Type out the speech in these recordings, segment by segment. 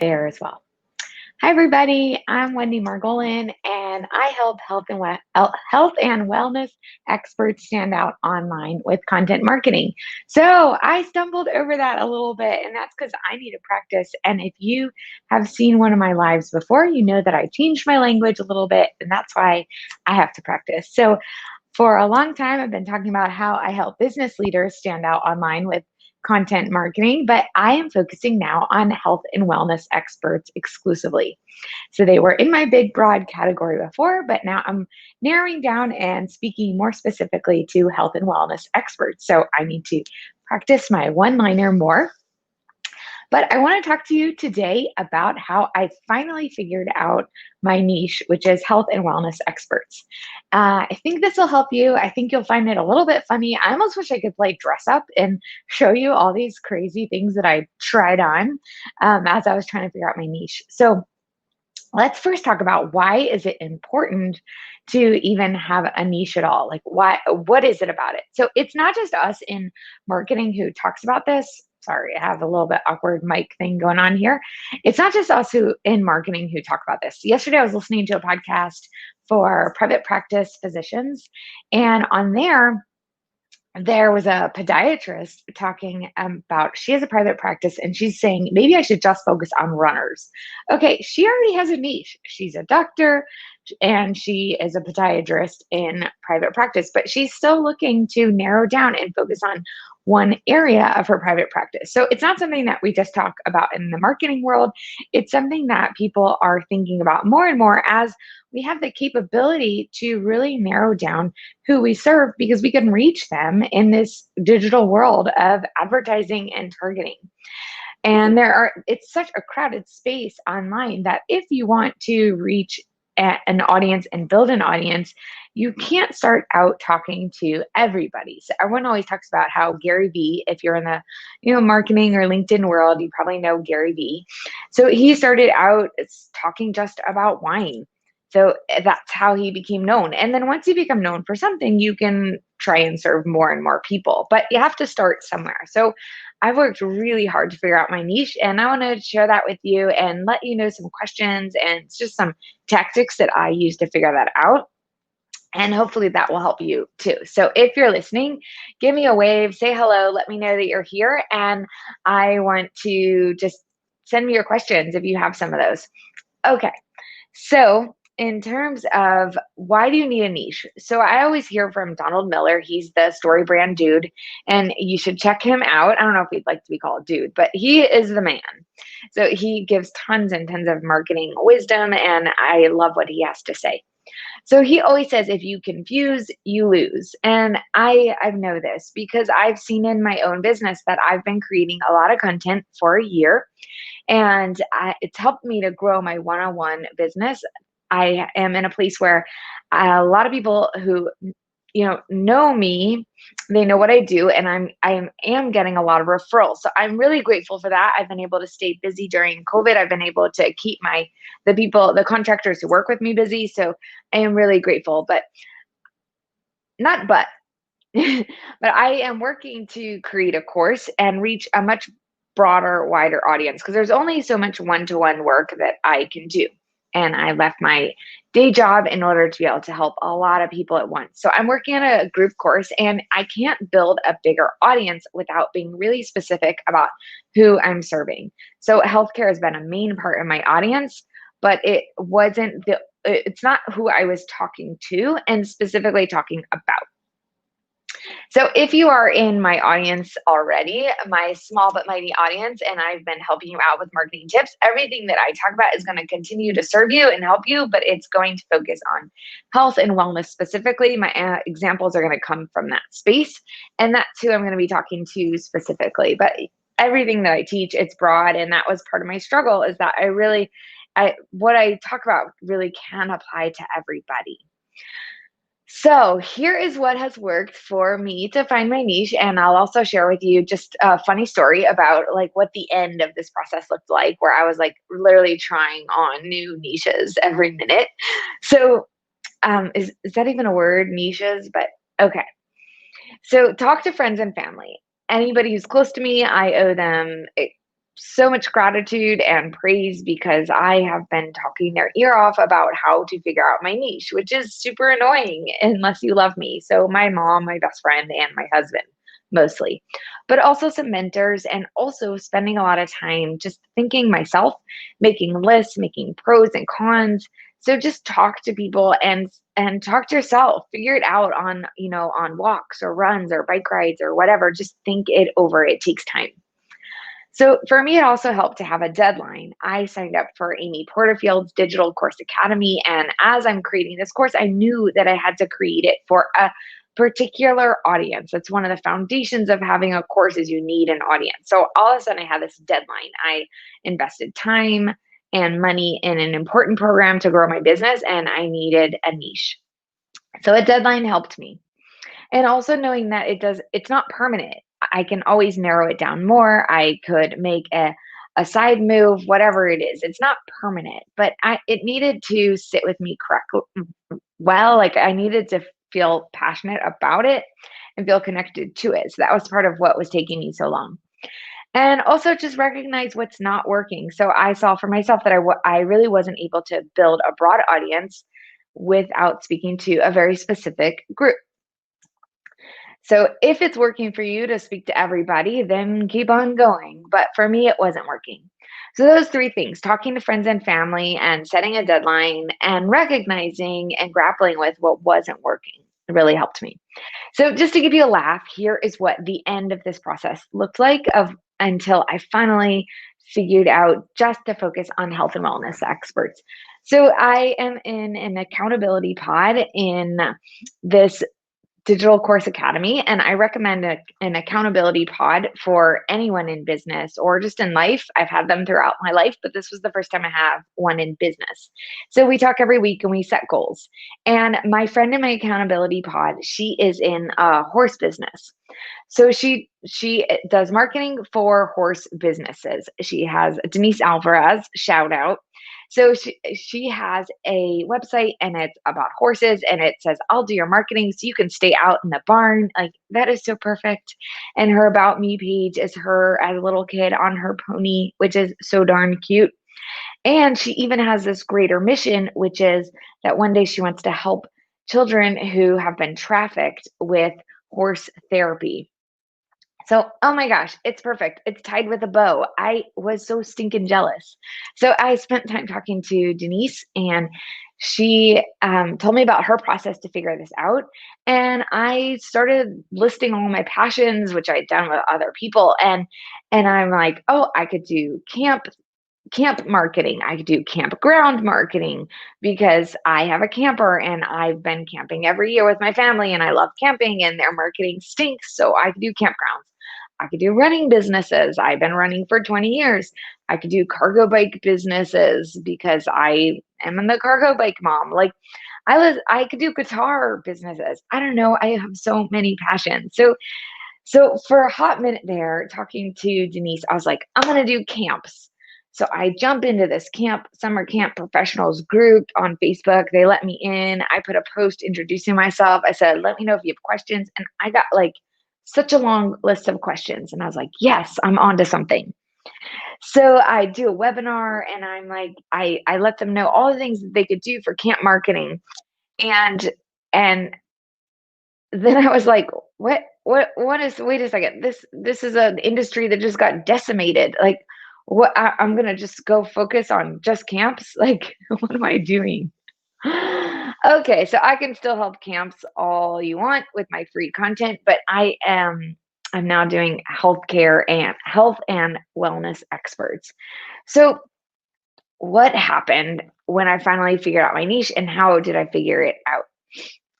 there as well. Hi, everybody. I'm Wendy Margolin, and I help health and wellness experts stand out online with content marketing. So I stumbled over that a little bit, and that's because I need to practice. And if you have seen one of my lives before, you know that I changed my language a little bit, and that's why I have to practice. So for a long time, I've been talking about how I help business leaders stand out online with content marketing, but I am focusing now on health and wellness experts exclusively. So they were in my big, broad category before, but now I'm narrowing down and speaking more specifically to health and wellness experts. So I need to practice my one liner more. But I want to talk to you today about how I finally figured out my niche, which is health and wellness experts. I think this will help you. I think you'll find it a little bit funny. I almost wish I could play dress up and show you all these crazy things that I tried on as I was trying to figure out my niche. So let's first talk about why is it important to even have a niche at all? Like what is it about it? So it's not just us in marketing who talks about this. Sorry, I have a little bit awkward mic thing going on here. It's not just us who in marketing who talk about this. Yesterday I was listening to a podcast for private practice physicians, and on there was a podiatrist talking about she has a private practice and she's saying maybe I should just focus on runners. Okay, she already has a niche. She's a doctor and she is a podiatrist in private practice, but she's still looking to narrow down and focus on one area of her private practice. So it's not something that we just talk about in the marketing world. It's something that people are thinking about more and more as we have the capability to really narrow down who we serve because we can reach them in this digital world of advertising and targeting. And it's such a crowded space online that if you want to reach an audience and build an audience, you can't start out talking to everybody. So everyone always talks about how Gary Vee, if you're in the marketing or LinkedIn world, you probably know Gary Vee. So he started out talking just about wine. So that's how he became known. And then once you become known for something, you can try and serve more and more people, but you have to start somewhere. So I've worked really hard to figure out my niche, and I want to share that with you and let you know some questions and just some tactics that I use to figure that out. And hopefully that will help you too. So if you're listening, give me a wave, say hello, let me know that you're here. And I want to just send me your questions if you have some of those. Okay. So, in terms of why do you need a niche? So, I always hear from Donald Miller. He's the story brand dude, and you should check him out. I don't know if he'd like to be called dude, but he is the man. So, he gives tons and tons of marketing wisdom, and I love what he has to say. So he always says, if you confuse, you lose. And I know this because I've seen in my own business that I've been creating a lot of content for a year, and it's helped me to grow my one-on-one business. I am in a place where a lot of people who know me, they know what I do, and I am getting a lot of referrals. So I'm really grateful for that. I've been able to stay busy during COVID. I've been able to keep the contractors who work with me busy. So I am really grateful, but not but but I am working to create a course and reach a much broader, wider audience because there's only so much one-to-one work that I can do. And I left my day job in order to be able to help a lot of people at once. So I'm working on a group course, and I can't build a bigger audience without being really specific about who I'm serving. So healthcare has been a main part of my audience, but it's not who I was talking to and specifically talking about. So if you are in my audience already, my small but mighty audience, and I've been helping you out with marketing tips, everything that I talk about is going to continue to serve you and help you, but it's going to focus on health and wellness specifically. My examples are going to come from that space, and that's who I'm going to be talking to specifically. But everything that I teach, it's broad, and that was part of my struggle is that what I talk about really can apply to everybody. So here is what has worked for me to find my niche. And I'll also share with you just a funny story about like what the end of this process looked like, where I was like literally trying on new niches every minute. So is that even a word, niches? But okay. So talk to friends and family. Anybody who's close to me, I owe them so much gratitude and praise because I have been talking their ear off about how to figure out my niche, which is super annoying unless you love me. So, my mom, my best friend, and my husband mostly, but also some mentors, and also spending a lot of time just thinking myself, making lists, making pros and cons. So just talk to people and talk to yourself. Figure it out on, on walks or runs or bike rides or whatever. Just think it over. It takes time. So for me, it also helped to have a deadline. I signed up for Amy Porterfield's Digital Course Academy. And as I'm creating this course, I knew that I had to create it for a particular audience. That's one of the foundations of having a course is you need an audience. So all of a sudden I had this deadline. I invested time and money in an important program to grow my business, and I needed a niche. So a deadline helped me. And also knowing that it's not permanent. I can always narrow it down more. I could make a side move, whatever it is. It's not permanent, but it needed to sit with me correctly. Well, like I needed to feel passionate about it and feel connected to it. So that was part of what was taking me so long. And also just recognize what's not working. So I saw for myself that I really wasn't able to build a broad audience without speaking to a very specific group. So if it's working for you to speak to everybody, then keep on going. But for me, it wasn't working. So those three things, talking to friends and family and setting a deadline and recognizing and grappling with what wasn't working really helped me. So just to give you a laugh, here is what the end of this process looked like of until I finally figured out just to focus on health and wellness experts. So I am in an accountability pod in this Digital Course Academy, and I recommend an accountability pod for anyone in business or just in life. I've had them throughout my life, but this was the first time I have one in business. So we talk every week and we set goals. And my friend in my accountability pod, she is in a horse business. So she does marketing for horse businesses. She has Denise Alvarez, shout out. So she has a website and it's about horses, and it says, I'll do your marketing so you can stay out in the barn. Like that is so perfect. And her About Me page is her as a little kid on her pony, which is so darn cute. And she even has this greater mission, which is that one day she wants to help children who have been trafficked with horse therapy. So, oh my gosh, it's perfect. It's tied with a bow. I was so stinking jealous. So I spent time talking to Denise, and she told me about her process to figure this out. And I started listing all my passions, which I'd done with other people. And I'm like, oh, I could do camp marketing. I could do campground marketing because I have a camper and I've been camping every year with my family and I love camping and their marketing stinks. So I could do campgrounds. I could do running businesses. I've been running for 20 years. I could do cargo bike businesses because I am the cargo bike mom. Like I could do guitar businesses. I don't know. I have so many passions. So for a hot minute there, talking to Denise, I was like, I'm gonna do camps. So I jump into this summer camp professionals group on Facebook. They let me in. I put a post introducing myself. I said, let me know if you have questions. And I got like such a long list of questions. And I was like, yes, I'm onto something. So I do a webinar and I'm like, I let them know all the things that they could do for camp marketing. And then I was like, what is, wait a second, this is an industry that just got decimated. Like, I'm gonna just go focus on just camps? Like, what am I doing? Okay, so I can still help camps all you want with my free content, but I'm now doing healthcare and health and wellness experts. So what happened when I finally figured out my niche, and how did I figure it out?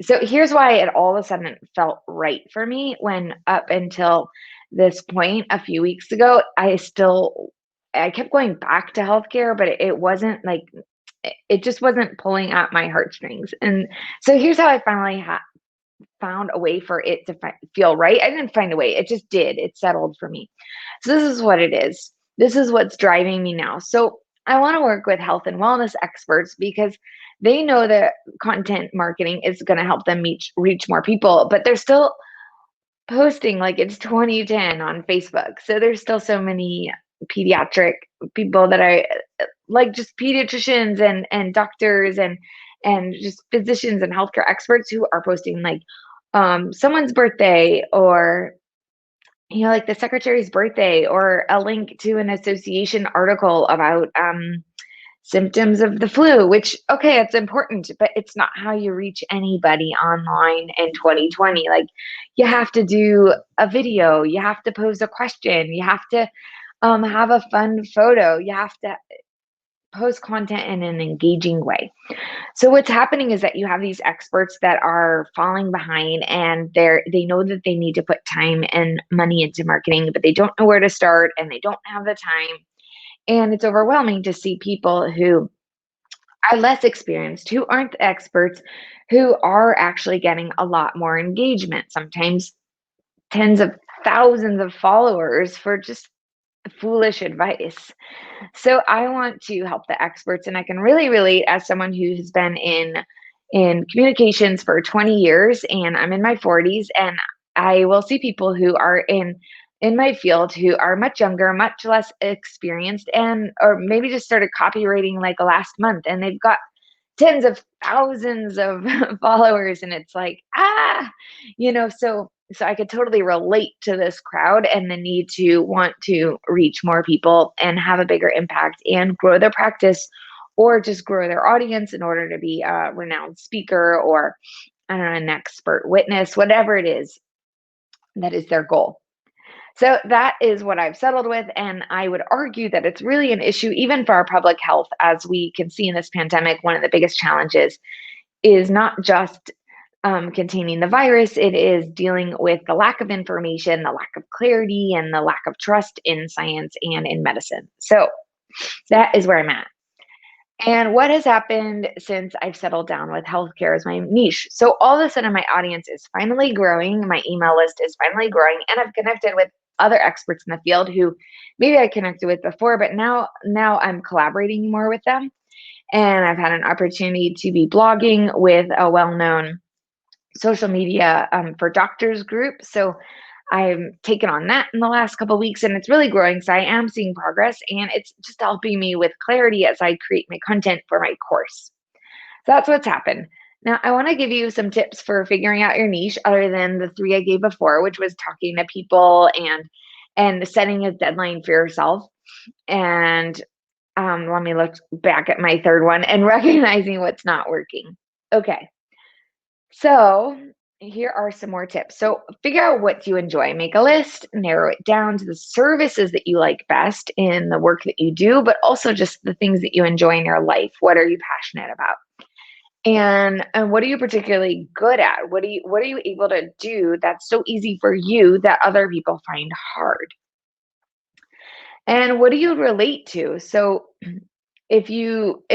So here's why it all of a sudden felt right for me, when up until this point a few weeks ago, I kept going back to healthcare, but it wasn't like, it just wasn't pulling at my heartstrings. And so here's how I finally found a way for it to feel right. I didn't find a way, it just did. It settled for me. So this is what it is. This is what's driving me now. So I want to work with health and wellness experts because they know that content marketing is going to help them reach more people, but they're still posting like it's 2010 on Facebook. So there's still so many pediatric people that I like, just pediatricians and doctors and just physicians and healthcare experts who are posting like someone's birthday, or like the secretary's birthday, or a link to an association article about symptoms of the flu, which, okay, it's important, but it's not how you reach anybody online in 2020. Like, you have to do a video, you have to pose a question, you have to have a fun photo, you have to post content in an engaging way. So what's happening is that you have these experts that are falling behind, and they know that they need to put time and money into marketing, but they don't know where to start and they don't have the time. And it's overwhelming to see people who are less experienced, who aren't experts, who are actually getting a lot more engagement, sometimes tens of thousands of followers for just foolish advice. So I want to help the experts, and I can really relate as someone who has been in communications for 20 years, and I'm in my 40s, and I will see people who are in my field who are much younger, much less experienced, and or maybe just started copywriting like last month, and they've got tens of thousands of followers, and it's like, so I could totally relate to this crowd and the need to want to reach more people and have a bigger impact and grow their practice, or just grow their audience in order to be a renowned speaker, or I don't know, an expert witness, whatever it is that is their goal. So that is what I've settled with. And I would argue that it's really an issue, even for our public health. As we can see in this pandemic, one of the biggest challenges is not just containing the virus, it is dealing with the lack of information, the lack of clarity, and the lack of trust in science and in medicine. So that is where I'm at. And what has happened since I've settled down with healthcare as my niche? So all of a sudden, my audience is finally growing. My email list is finally growing, and I've connected with other experts in the field who maybe I connected with before, but now I'm collaborating more with them. And I've had an opportunity to be blogging with a well-known social media for doctors group. So I'm taken on that in the last couple of weeks, and it's really growing. So I am seeing progress, and it's just helping me with clarity as I create my content for my course. So that's what's happened. Now, I want to give you some tips for figuring out your niche, other than the three I gave before, which was talking to people and setting a deadline for yourself. And let me look back at my third one, and recognizing what's not working. Okay, so here are some more tips. So figure out what you enjoy. Make a list, narrow it down to the services that you like best in the work that you do, but also just the things that you enjoy in your life. What are you passionate about? And what are you particularly good at? What are you able to do that's so easy for you that other people find hard? And what do you relate to? So if you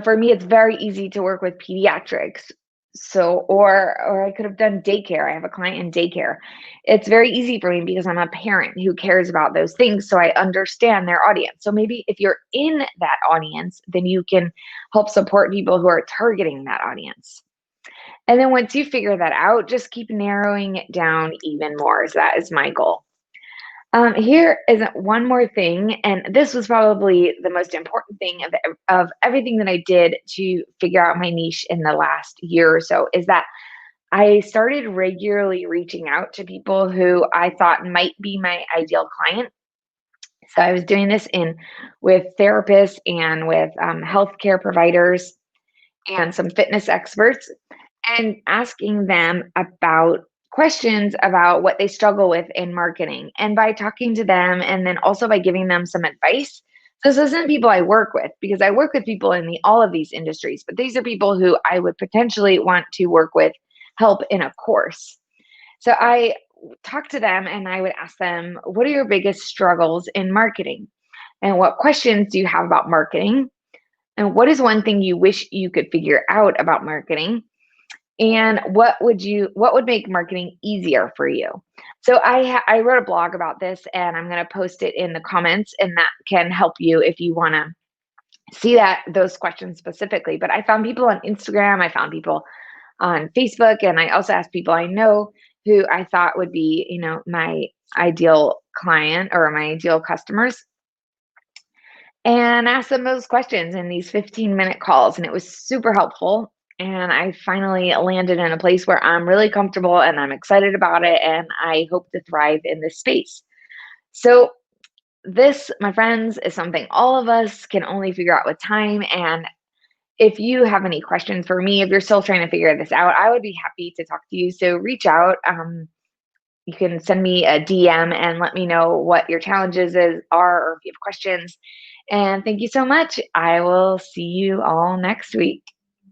for me, it's very easy to work with pediatrics. So or I could have done daycare. I have a client in daycare. It's very easy for me because I'm a parent who cares about those things, so I understand their audience. So maybe if you're in that audience, then you can help support people who are targeting that audience. And then once you figure that out, just keep narrowing it down even more. So that is my goal. Here is one more thing, and this was probably the most important thing of everything that I did to figure out my niche in the last year or so, is that I started regularly reaching out to people who I thought might be my ideal client. So I was doing this in with therapists and with healthcare providers and some fitness experts, and asking them about questions about what they struggle with in marketing. And by talking to them, and then also by giving them some advice. This isn't people I work with, because I work with people in all of these industries, but these are people who I would potentially want to work with, help in a course. So I talk to them, and I would ask them, what are your biggest struggles in marketing? And what questions do you have about marketing? And what is one thing you wish you could figure out about marketing? And what would make marketing easier for you? So I wrote a blog about this, and I'm going to post it in the comments, and that can help you if you want to see those questions specifically. But I found people on Instagram, I found people on Facebook, and I also asked people I know who I thought would be, my ideal client or my ideal customers, and asked them those questions in these 15-minute calls. And it was super helpful. And I finally landed in a place where I'm really comfortable and I'm excited about it. And I hope to thrive in this space. So, this, my friends, is something all of us can only figure out with time. And if you have any questions for me, if you're still trying to figure this out, I would be happy to talk to you. So reach out. You can send me a DM and let me know what your are or if you have questions. And thank you so much. I will see you all next week.